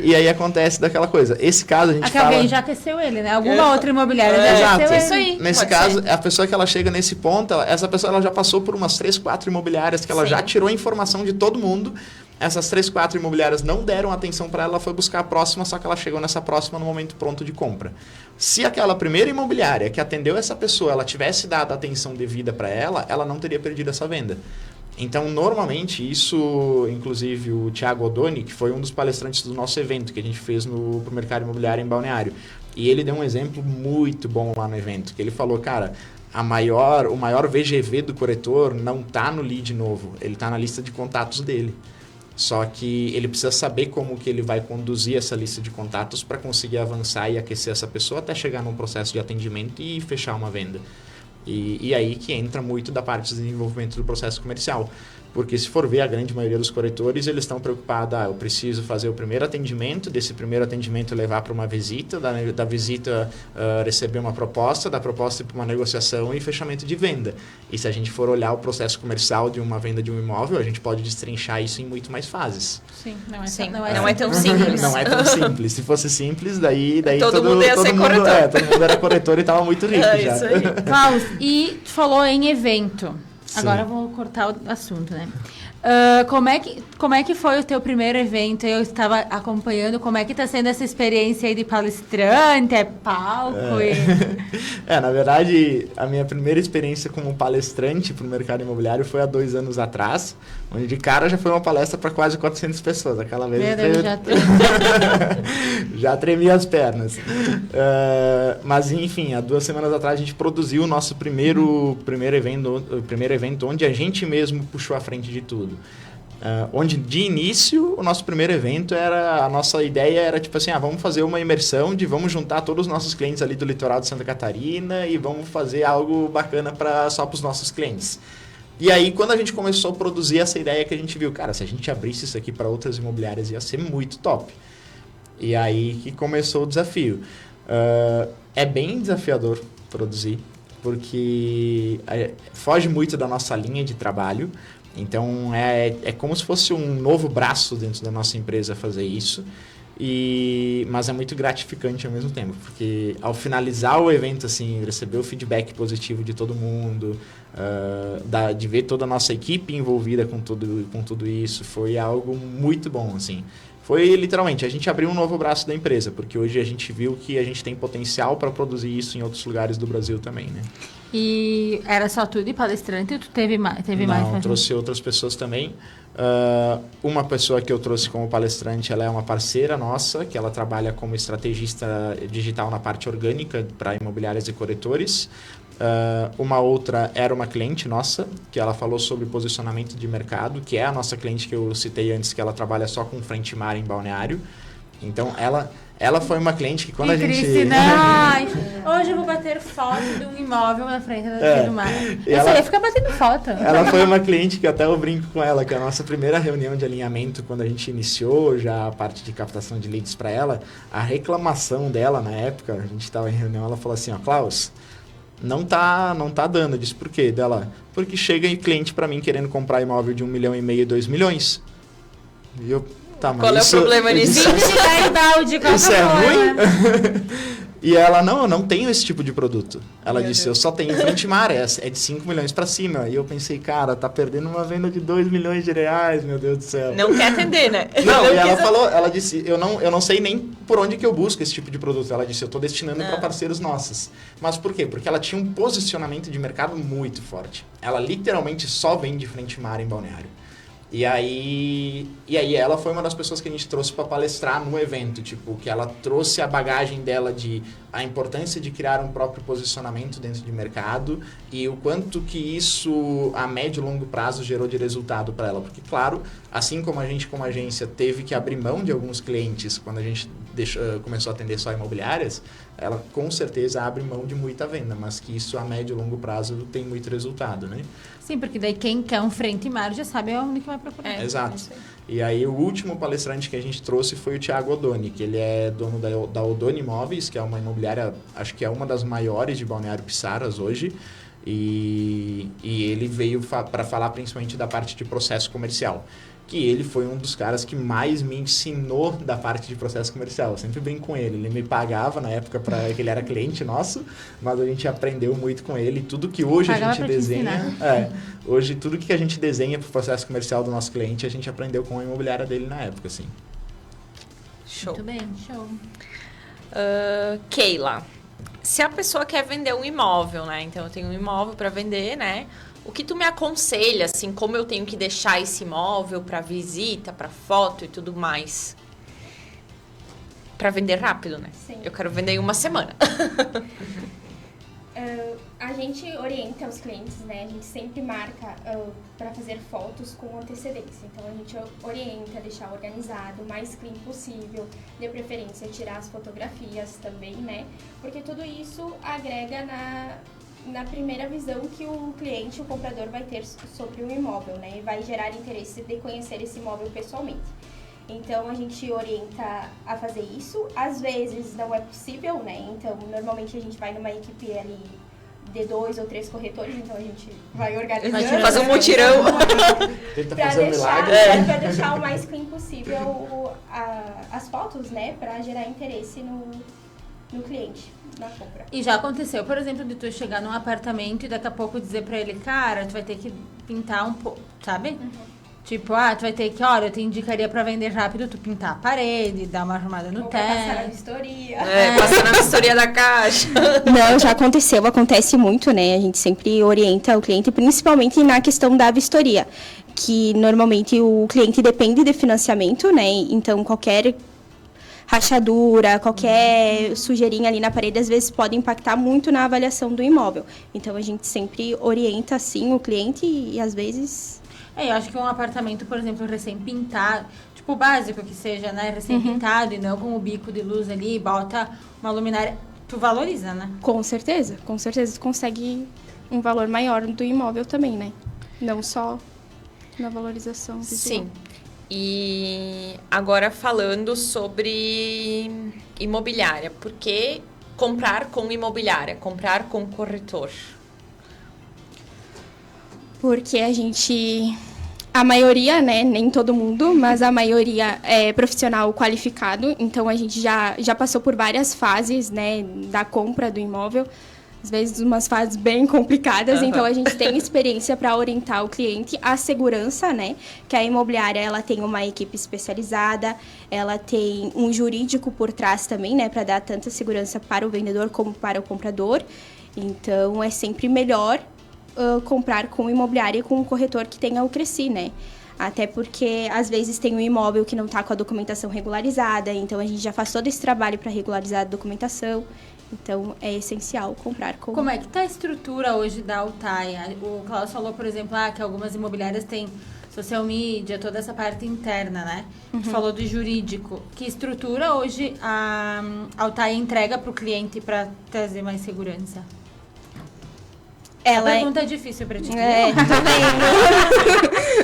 E aí acontece daquela coisa. Esse caso a gente fala... alguém já aqueceu ele, né? Alguma outra imobiliária já aqueceu ele. Isso aí. Nesse caso, a pessoa que ela chega nesse ponto, essa pessoa ela já passou por umas 3, 4 imobiliárias que ela já tirou a informação de todo mundo. Essas 3, 4 imobiliárias não deram atenção para ela foi buscar a próxima, só que ela chegou nessa próxima no momento pronto de compra. Se aquela primeira imobiliária que atendeu essa pessoa, ela tivesse dado a atenção devida para ela não teria perdido essa venda. Então, normalmente, isso, inclusive o Thiago Odoni, que foi um dos palestrantes do nosso evento que a gente fez pro mercado imobiliário em Balneário, e ele deu um exemplo muito bom lá no evento, que ele falou, cara, o maior VGV do corretor não está no lead novo, ele está na lista de contatos dele. Só que ele precisa saber como que ele vai conduzir essa lista de contatos para conseguir avançar e aquecer essa pessoa até chegar num processo de atendimento e fechar uma venda. E aí que entra muito da parte de desenvolvimento do processo comercial. Porque se for ver, a grande maioria dos corretores, eles estão preocupados, eu preciso fazer o primeiro atendimento, desse primeiro atendimento levar para uma visita, da visita receber uma proposta, da proposta ir para uma negociação e fechamento de venda. E se a gente for olhar o processo comercial de uma venda de um imóvel, a gente pode destrinchar isso em muito mais fases. Sim, não é tão simples. Não é tão simples. Se fosse simples, daí todo mundo ia ser corretor. Todo mundo era corretor e estava muito rico já. Isso aí. Klaus, e tu falou em evento. Sim. Agora eu vou cortar o assunto, né? Como é que foi o teu primeiro evento? Eu estava acompanhando. Como é que está sendo essa experiência aí de palestrante? É palco? Na verdade, a minha primeira experiência como palestrante para o mercado imobiliário foi há 2 anos atrás, onde de cara já foi uma palestra para quase 400 pessoas. Aquela vez já tremia as pernas. Mas, enfim, há 2 semanas atrás a gente produziu o nosso primeiro evento onde a gente mesmo puxou a frente de tudo. Onde de início o nosso primeiro evento a nossa ideia era tipo assim, vamos fazer uma imersão vamos juntar todos os nossos clientes ali do litoral de Santa Catarina e vamos fazer algo bacana só para os nossos clientes. E aí quando a gente começou a produzir essa ideia que a gente viu, cara, se a gente abrisse isso aqui para outras imobiliárias ia ser muito top. E aí que começou o desafio. É bem desafiador produzir, porque foge muito da nossa linha de trabalho. Então, é como se fosse um novo braço dentro da nossa empresa fazer isso, mas é muito gratificante ao mesmo tempo, porque ao finalizar o evento, assim, receber o feedback positivo de todo mundo, de ver toda a nossa equipe envolvida com tudo isso, foi algo muito bom, assim. Foi literalmente, a gente abriu um novo braço da empresa, porque hoje a gente viu que a gente tem potencial para produzir isso em outros lugares do Brasil também, né? E era só tu de palestrante ou tu teve mais? Não, trouxe outras pessoas também. Uma pessoa que eu trouxe como palestrante, ela é uma parceira nossa, que ela trabalha como estrategista digital na parte orgânica para imobiliárias e corretores. Uma outra era uma cliente nossa, que ela falou sobre posicionamento de mercado, que é a nossa cliente que eu citei antes, que ela trabalha só com frente mar em Balneário. Então, ela foi uma cliente que quando a gente... Hoje eu vou bater foto de um imóvel na frente do mar. Eu ia ficar batendo foto. Ela foi uma cliente que até eu brinco com ela, que a nossa primeira reunião de alinhamento, quando a gente iniciou já a parte de captação de leads para ela, a reclamação dela na época, a gente estava em reunião, ela falou assim, Klaus, não tá dando. Eu disse, por quê? Dela, porque chega cliente para mim querendo comprar imóvel de 1,5 milhão e 2 milhões. E eu... Qual é o problema nisso? Isso é ruim? E ela, eu não tenho esse tipo de produto. Ela disse, eu só tenho frente mar, é de 5 milhões para cima. E eu pensei, cara, tá perdendo uma venda de 2 milhões de reais, meu Deus do céu. Não quer atender, né? Não, e ela disse, eu não sei nem por onde que eu busco esse tipo de produto. Ela disse, eu tô destinando para parceiros nossos. Mas por quê? Porque ela tinha um posicionamento de mercado muito forte. Ela literalmente só vende frente mar em Balneário. E aí ela foi uma das pessoas que a gente trouxe para palestrar no evento, tipo, que ela trouxe a bagagem dela de a importância de criar um próprio posicionamento dentro de mercado e o quanto que isso a médio e longo prazo gerou de resultado para ela. Porque, claro, assim como a gente como agência teve que abrir mão de alguns clientes quando a gente começou a atender só imobiliárias, ela com certeza abre mão de muita venda, mas que isso a médio e longo prazo tem muito resultado, né? Sim, porque daí quem quer um frente e mar já sabe onde que vai procurar. Exato. E aí o último palestrante que a gente trouxe foi o Thiago Odoni, que ele é dono da Odoni Imóveis, que é uma imobiliária, acho que é uma das maiores de Balneário Pissaras hoje. E ele veio para falar principalmente da parte de processo comercial. Que ele foi um dos caras que mais me ensinou da parte de processo comercial. Eu sempre brinco com ele. Ele me pagava na época que ele era cliente nosso, mas a gente aprendeu muito com ele. Tudo que hoje a gente desenha... hoje, tudo que a gente desenha para o processo comercial do nosso cliente, a gente aprendeu com a imobiliária dele na época, assim. Show. Muito bem, show. Keila, se a pessoa quer vender um imóvel, né? Então, eu tenho um imóvel para vender, né? O que tu me aconselha, assim, como eu tenho que deixar esse imóvel para visita, para foto e tudo mais? Para vender rápido, né? Sim. Eu quero vender em uma semana. A gente orienta os clientes, né? A gente sempre marca para fazer fotos com antecedência. Então, a gente orienta, deixar organizado, o mais clean possível. De preferência, tirar as fotografias também, né? Porque tudo isso agrega na primeira visão que o cliente, o comprador, vai ter sobre o imóvel, né? E vai gerar interesse de conhecer esse imóvel pessoalmente. Então, a gente orienta a fazer isso. Às vezes, não é possível, né? Então, normalmente, a gente vai numa equipe ali de 2 ou 3 corretores, então a gente vai organizando. Fazer um mutirão. Para deixar o mais clean possível as fotos, né? Para gerar interesse no cliente, na compra. E já aconteceu, por exemplo, de tu chegar num apartamento e daqui a pouco dizer pra ele, cara, tu vai ter que pintar um pouco, sabe? Uhum. Tipo, tu vai ter que, olha, eu te indicaria pra vender rápido tu pintar a parede, dar uma arrumada no teto. Passar na vistoria. Passar na vistoria da caixa. Não, já aconteceu, acontece muito, né? A gente sempre orienta o cliente, principalmente na questão da vistoria, que normalmente o cliente depende de financiamento, né? Então, qualquer rachadura, qualquer sujeirinha ali na parede, às vezes pode impactar muito na avaliação do imóvel. Então, a gente sempre orienta, assim, o cliente e, às vezes... Eu acho que um apartamento, por exemplo, recém-pintado, tipo, básico que seja, né? Recém-pintado e não com o bico de luz ali, bota uma luminária, tu valoriza, né? Com certeza tu consegue um valor maior do imóvel também, né? Não só na valorização visual. Sim. E agora falando sobre imobiliária, por que comprar com imobiliária, comprar com corretor? Porque a maioria, né, nem todo mundo, mas a maioria é profissional qualificado, então a gente já passou por várias fases, né, da compra do imóvel, às vezes umas fases bem complicadas, então a gente tem experiência para orientar o cliente, a segurança, né, que a imobiliária ela tem uma equipe especializada, ela tem um jurídico por trás também, né, para dar tanta segurança para o vendedor como para o comprador, então é sempre melhor comprar com imobiliária e com um corretor que tenha o Cresci, né? Até porque, às vezes, tem um imóvel que não está com a documentação regularizada, então a gente já faz todo esse trabalho para regularizar a documentação. Então, é essencial comprar com... Como é que tá a estrutura hoje da Altaia? O Klaus falou, por exemplo, que algumas imobiliárias têm social media, toda essa parte interna, né? Tu falou do jurídico. Que estrutura hoje a Altaia entrega para o cliente para trazer mais segurança? A pergunta é difícil pra ti. também.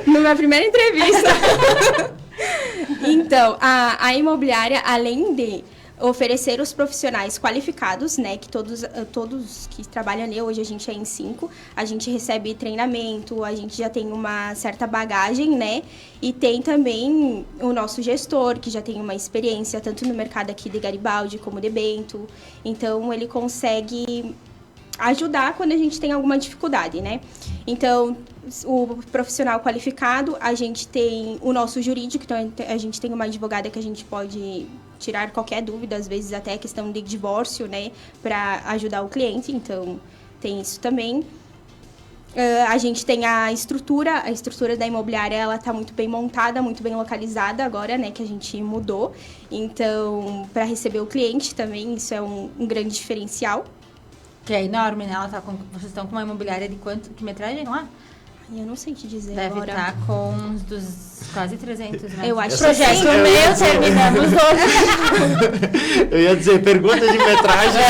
Numa primeira entrevista. Então, a imobiliária, além de oferecer os profissionais qualificados, né, que todos que trabalham ali, hoje a gente é em 5, a gente recebe treinamento, a gente já tem uma certa bagagem, né, e tem também o nosso gestor, que já tem uma experiência, tanto no mercado aqui de Garibaldi como de Bento, então ele consegue ajudar quando a gente tem alguma dificuldade, né? Então, o profissional qualificado, a gente tem o nosso jurídico, então a gente tem uma advogada que a gente pode tirar qualquer dúvida, às vezes até questão de divórcio, né? Para ajudar o cliente, então tem isso também. A gente tem a estrutura da imobiliária, ela está muito bem montada, muito bem localizada agora, né, que a gente mudou. Então, para receber o cliente também, isso é um grande diferencial. Que é enorme, né? Vocês estão com uma imobiliária de que metragem lá? Eu não sei te dizer Deve agora. estar com uns quase 300, né? Eu acho que projeto sim. meu, terminamos hoje. Eu ia dizer, pergunta de metragem,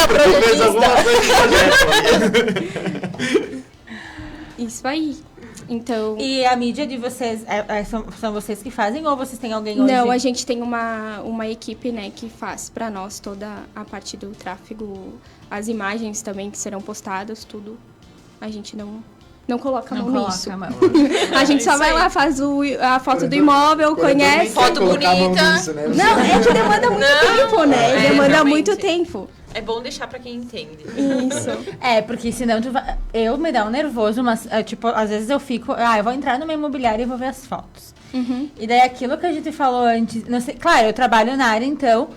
tu fez alguma coisa de projeto. Isso aí. Então... E a mídia de vocês, são vocês que fazem ou vocês têm alguém hoje? Não, a gente tem uma equipe, né, que faz para nós toda a parte do tráfego, as imagens também que serão postadas, tudo. A gente não coloca a mão nisso. A gente só vai lá, faz a foto do imóvel, conhece. Foto bonita. Né? Não, é que demanda muito tempo, né? Demanda realmente. muito tempo. É bom deixar pra quem entende. Isso. Porque senão eu me dá um nervoso, mas tipo, às vezes eu fico, eu vou entrar numa imobiliária e vou ver as fotos. Uhum. E daí aquilo que a gente falou antes, não sei, claro, eu trabalho na área, então,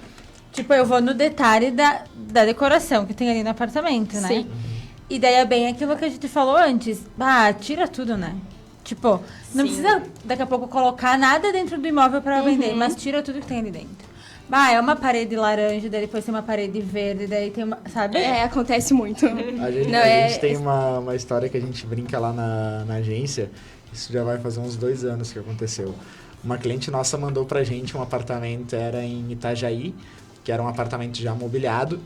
tipo, eu vou no detalhe da decoração que tem ali no apartamento, né? Sim. E daí é bem aquilo que a gente falou antes. Tira tudo, né? Tipo, não precisa daqui a pouco colocar nada dentro do imóvel pra vender, mas tira tudo que tem ali dentro. É uma parede laranja, daí depois tem uma parede verde, daí tem uma, sabe? Acontece muito. A gente tem uma história que a gente brinca lá na agência, isso já vai fazer uns 2 anos que aconteceu. Uma cliente nossa mandou pra gente um apartamento, era em Itajaí, que era um apartamento já mobiliado,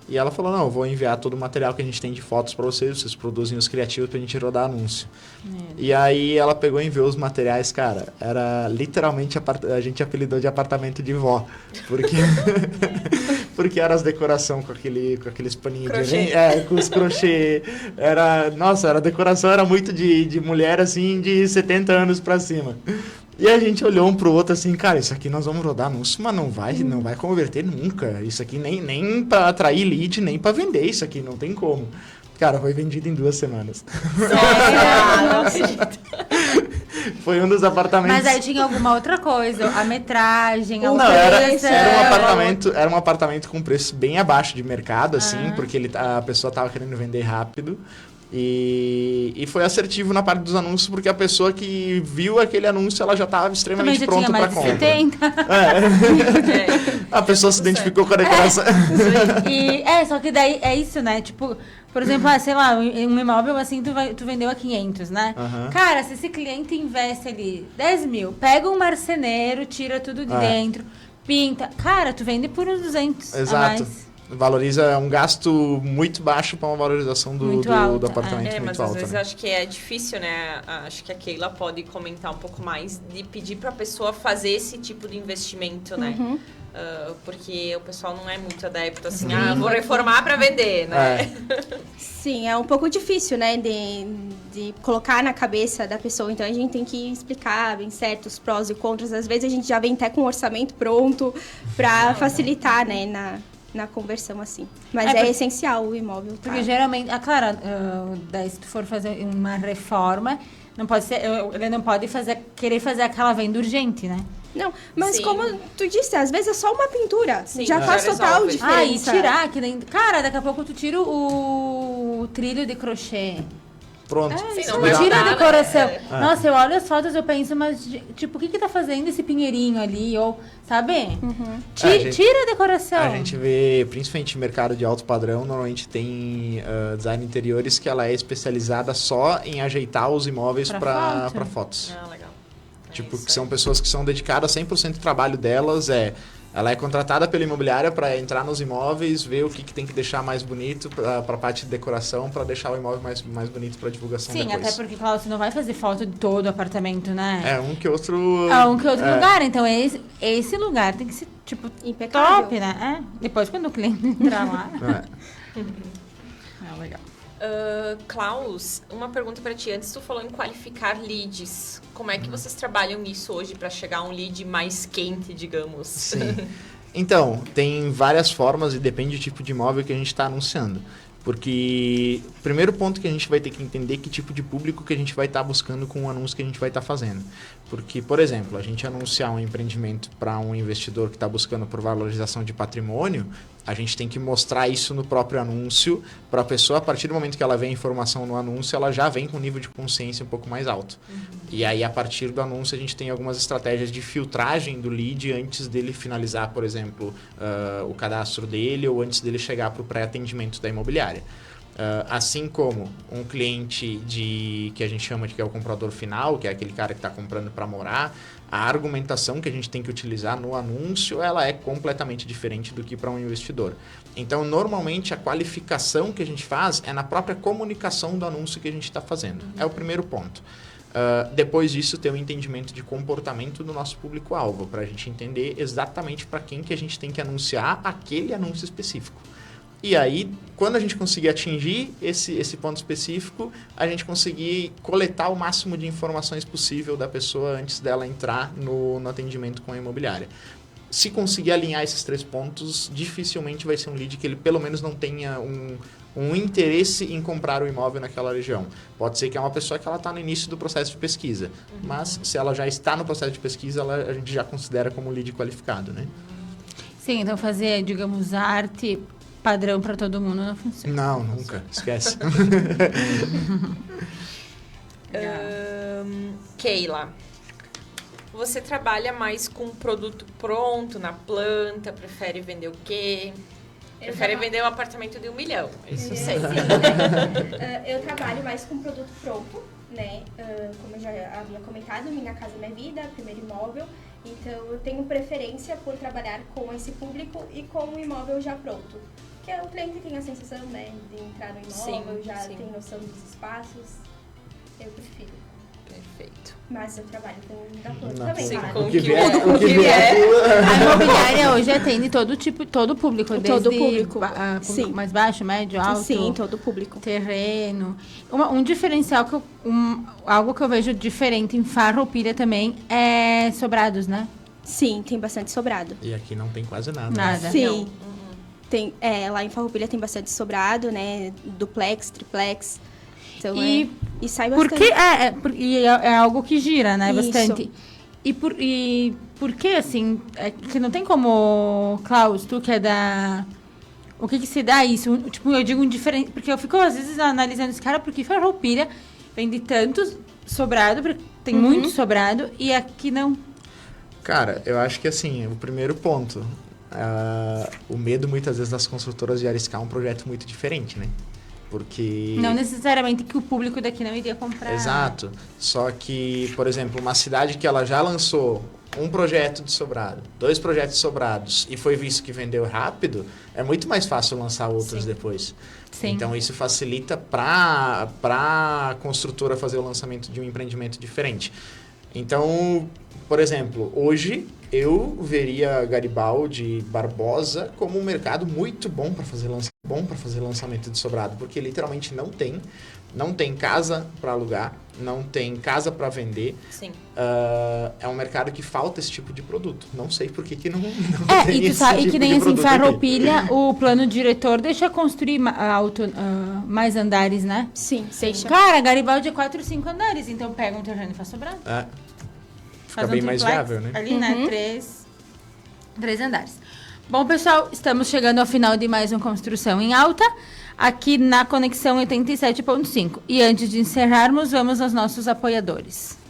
e ela falou, não, eu vou enviar todo o material que a gente tem de fotos para vocês produzem os criativos pra gente rodar anúncio. E aí ela pegou e enviou os materiais, cara, era literalmente, a gente apelidou de apartamento de vó, porque era as decoração com aqueles paninhos crochê. com os crochê, a decoração era muito de mulher, assim, de 70 anos pra cima. E a gente olhou um pro outro assim, cara, isso aqui nós vamos rodar anúncio, mas não vai converter nunca. Isso aqui nem pra atrair lead, nem pra vender isso aqui, não tem como. Cara, foi vendido em 2 semanas. Foi um dos apartamentos... Mas aí tinha alguma outra coisa, a metragem, a Não, era um apartamento com preço bem abaixo de mercado, assim, porque a pessoa tava querendo vender rápido. E foi assertivo na parte dos anúncios, porque a pessoa que viu aquele anúncio, ela já estava extremamente pronta para compra. 70. A pessoa se identificou com a decoração. Só que daí é isso, né? Tipo, por exemplo, sei lá, um imóvel assim, tu vendeu a 500, né? Cara, se esse cliente investe ali 10 mil, pega um marceneiro, tira tudo de dentro, pinta. Cara, tu vende por uns 200 Exato. a mais. Valoriza um gasto muito baixo para uma valorização do apartamento muito mas alta. Às vezes né? acho que é difícil, né? Acho que a Keila pode comentar um pouco mais de pedir para a pessoa fazer esse tipo de investimento, né? Porque o pessoal não é muito adepto assim, vou reformar para vender, né? Sim, é um pouco difícil, né, de colocar na cabeça da pessoa. Então, a gente tem que explicar bem certo os prós e contras. Às vezes, a gente já vem até com o orçamento pronto para facilitar, né, na conversão, assim. Mas é essencial o imóvel. Tá? Porque geralmente, claro, daí se tu for fazer uma reforma, não pode ser, ele não pode querer fazer aquela venda urgente, né? Não, mas como tu disse, às vezes é só uma pintura. Sim, já faz total diferença. E tirar, que nem... Cara, daqui a pouco tu tira o trilho de crochê. Pronto. Tira a decoração. Nossa, eu olho as fotos e eu penso, mas tipo, o que tá fazendo esse pinheirinho ali? Ou, sabe? Tira a decoração. A gente vê, principalmente no mercado de alto padrão, normalmente tem design interiores que ela é especializada só em ajeitar os imóveis para fotos. Legal. Tipo, que são pessoas que são dedicadas 100% do trabalho delas, ela é contratada pela imobiliária para entrar nos imóveis, ver o que tem que deixar mais bonito para a parte de decoração, para deixar o imóvel mais bonito para divulgação depois. Sim, até porque, Cláudio, você não vai fazer foto de todo o apartamento, né? Um que outro... lugar. Então, esse lugar tem que ser, tipo, impecável. top, né? Depois, quando o cliente entrar lá... legal. Klaus, uma pergunta para ti. Antes tu falou em qualificar leads. Como é que vocês trabalham nisso hoje para chegar a um lead mais quente, digamos? Sim. Então, tem várias formas e depende do tipo de imóvel que a gente está anunciando. Porque o primeiro ponto que a gente vai ter que entender que tipo de público que a gente vai estar buscando com o anúncio que a gente vai estar fazendo. Porque, por exemplo, a gente anunciar um empreendimento para um investidor que está buscando por valorização de patrimônio, A gente tem que mostrar isso no próprio anúncio, para a pessoa, a partir do momento que ela vê a informação no anúncio, ela já vem com um nível de consciência um pouco mais alto. E aí, a partir do anúncio, a gente tem algumas estratégias de filtragem do lead antes dele finalizar, por exemplo, o cadastro dele ou antes dele chegar para o pré-atendimento da imobiliária. Assim como um cliente que a gente chama de que é o comprador final, que é aquele cara que está comprando para morar, a argumentação que a gente tem que utilizar no anúncio, ela é completamente diferente do que para um investidor. Então, normalmente, a qualificação que a gente faz é na própria comunicação do anúncio que a gente está fazendo. É o primeiro ponto. Depois disso, ter um entendimento de comportamento do nosso público-alvo, para a gente entender exatamente para quem que a gente tem que anunciar aquele anúncio específico. E aí, quando a gente conseguir atingir esse ponto específico, a gente conseguir coletar o máximo de informações possível da pessoa antes dela entrar no atendimento com a imobiliária. Se conseguir alinhar esses 3 pontos, dificilmente vai ser um lead que ele pelo menos não tenha um interesse em comprar o imóvel naquela região. Pode ser que é uma pessoa que ela está no início do processo de pesquisa, mas se ela já está no processo de pesquisa, a gente já considera como lead qualificado, né? Sim, então fazer, digamos, arte padrão para todo mundo não funciona. Não, nunca. Esquece. Keila, você trabalha mais com produto pronto, na planta? Prefere vender o quê? Prefere vender um apartamento de 1 milhão, isso eu sei. Eu trabalho mais com produto pronto, né? Como eu já havia comentado, Minha Casa Minha Vida, primeiro imóvel. Então, eu tenho preferência por trabalhar com esse público e com o imóvel já pronto. Que é o cliente tem a sensação, né, de entrar no imóvel, tem noção dos espaços. Eu prefiro. Perfeito. Mas eu trabalho com da planta também. Sim, claro. com o que vier. A imobiliária hoje atende todo público, desde todo público. Público mais baixo, médio, alto. Sim, todo público. Terreno. Um diferencial, algo que eu vejo diferente em Farroupilha também é sobrados, né? Sim, tem bastante sobrado. E aqui não tem quase nada. Nada. Sim. Tem, lá em Farroupilha tem bastante sobrado, né? Duplex, triplex. Então, e sai bastante. Porque é algo que gira, né? Isso. Bastante. E por que, assim, que não tem como, Klaus, tu que é da... O que se dá isso? Tipo, eu digo um diferente... Porque eu fico, às vezes, analisando esse cara, porque Farroupilha vende tanto sobrado, porque tem muito sobrado, e aqui não. Cara, eu acho que, assim, o primeiro ponto... o medo, muitas vezes, das construtoras de arriscar um projeto muito diferente, né? Porque... Não necessariamente que o público daqui não iria comprar. Exato. Só que, por exemplo, uma cidade que ela já lançou um projeto de sobrado, 2 projetos sobrados, e foi visto que vendeu rápido, é muito mais fácil lançar outros depois. Sim. Então, isso facilita para a construtora fazer o lançamento de um empreendimento diferente. Então, por exemplo, hoje eu veria Garibaldi, Barbosa como um mercado muito bom para fazer lançamento de sobrado, porque literalmente não tem casa para alugar, não tem casa para vender. Sim. É um mercado que falta esse tipo de produto. Não sei por que não tem e tu esse sabe, tipo e que nem de assim, produto Farroupilha, o plano diretor deixa construir mais andares, né? Sim, deixa. Cara, Garibaldi é 4 ou 5 andares, então pega um terreno e faz sobrado. Fica bem mais viável, né? Ali, né? 3 andares. Bom, pessoal, estamos chegando ao final de mais um Construção em Alta, aqui na Conexão 87.5. E antes de encerrarmos, vamos aos nossos apoiadores.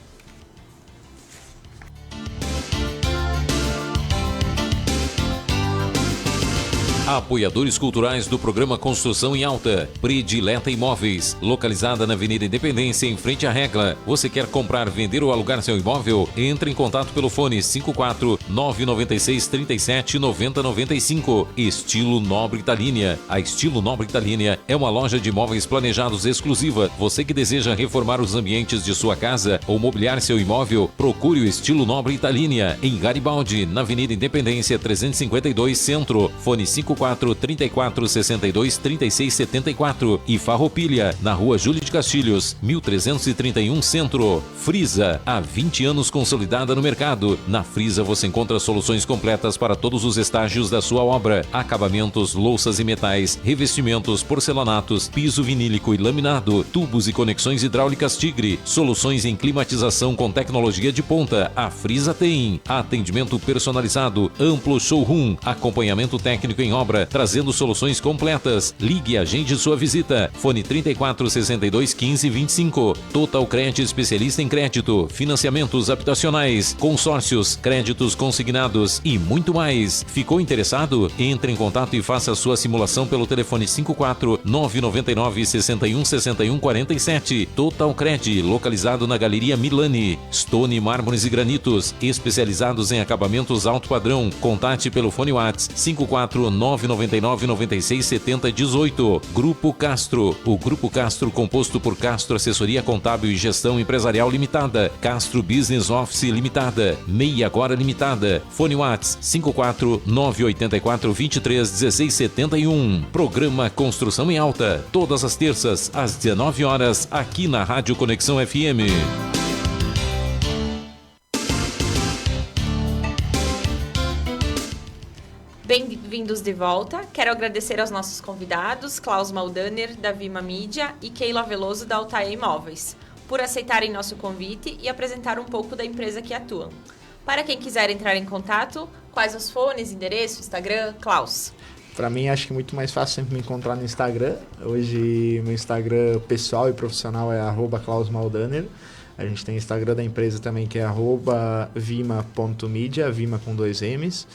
Apoiadores culturais do programa Construção em Alta. Predileta Imóveis, localizada na Avenida Independência, em frente à Regla. Você quer comprar, vender ou alugar seu imóvel? Entre em contato pelo fone 54 996 37 90 95. Estilo Nobre Italínia. A Estilo Nobre Italínia é uma loja de imóveis planejados exclusiva. Você que deseja reformar os ambientes de sua casa ou mobiliar seu imóvel, procure o Estilo Nobre Italínia em Garibaldi, na Avenida Independência 352 Centro. Fone 54 34 62 36 74 e Farroupilha, na Rua Júlio de Castilhos, 1331 Centro. Frisa, há 20 anos consolidada no mercado. Na Frisa você encontra soluções completas para todos os estágios da sua obra: acabamentos, louças e metais, revestimentos, porcelanatos, piso vinílico e laminado, tubos e conexões hidráulicas Tigre, soluções em climatização com tecnologia de ponta. A Frisa tem atendimento personalizado, amplo showroom, acompanhamento técnico em obras, obra, trazendo soluções completas. Ligue e agende sua visita. Fone 34 62 15 25. Total Cred, especialista em crédito, financiamentos habitacionais, consórcios, créditos consignados e muito mais. Ficou interessado? Entre em contato e faça a sua simulação pelo telefone 54 999 61 61 47. Total Cred, localizado na Galeria Milani. Stone Mármores e Granitos, especializados em acabamentos alto padrão. Contate pelo fone WhatsApp 54 999 96 70 18. Grupo Castro. O Grupo Castro, composto por Castro Assessoria Contábil e Gestão Empresarial Limitada, Castro Business Office Limitada, Meia Agora Limitada. Fone WhatsApp 54 984 23 16 71. Programa Construção em Alta, todas as terças às 19 horas, aqui na Rádio Conexão FM. Bem-vindos de volta. Quero agradecer aos nossos convidados, Klaus Maldaner, da Vima Mídia, e Keila Veloso, da Altair Imóveis, por aceitarem nosso convite e apresentar um pouco da empresa que atuam. Para quem quiser entrar em contato, quais os fones, endereço, Instagram? Klaus. Para mim, acho que é muito mais fácil sempre me encontrar no Instagram. Hoje, meu Instagram pessoal e profissional é @klausmaldaner. A gente tem o Instagram da empresa também, que é @vima.media, Vima com 2 M's.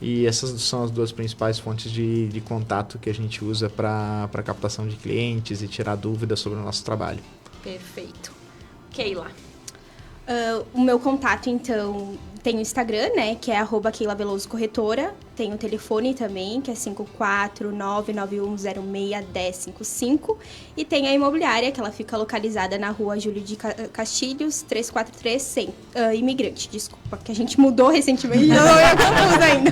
E essas são as duas principais fontes de contato que a gente usa para captação de clientes e tirar dúvidas sobre o nosso trabalho. Perfeito. Keila. O meu contato, então, tem o Instagram, né, que é @Keila Veloso Corretora. Tem o telefone também, que é 54991061055. E tem a imobiliária, que ela fica localizada na rua Júlio de Castilhos, 343 Imigrante, desculpa, que a gente mudou recentemente, não é confusa ainda.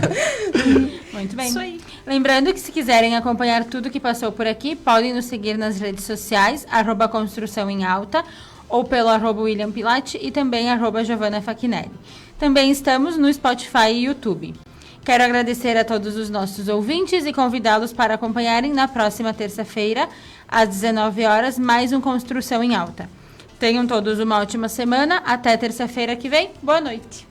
Muito bem. Isso aí. Lembrando que se quiserem acompanhar tudo que passou por aqui, podem nos seguir nas redes sociais, @Construção em Alta, ou pelo @William Pilate e também @Giovanna Fachinelli. Também estamos no Spotify e YouTube. Quero agradecer a todos os nossos ouvintes e convidá-los para acompanharem na próxima terça-feira, às 19 horas, mais um Construção em Alta. Tenham todos uma ótima semana. Até terça-feira que vem. Boa noite.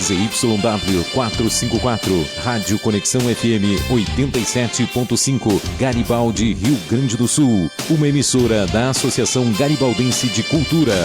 ZYW 454, Rádio Conexão FM 87.5, Garibaldi, Rio Grande do Sul. Uma emissora da Associação Garibaldense de Cultura.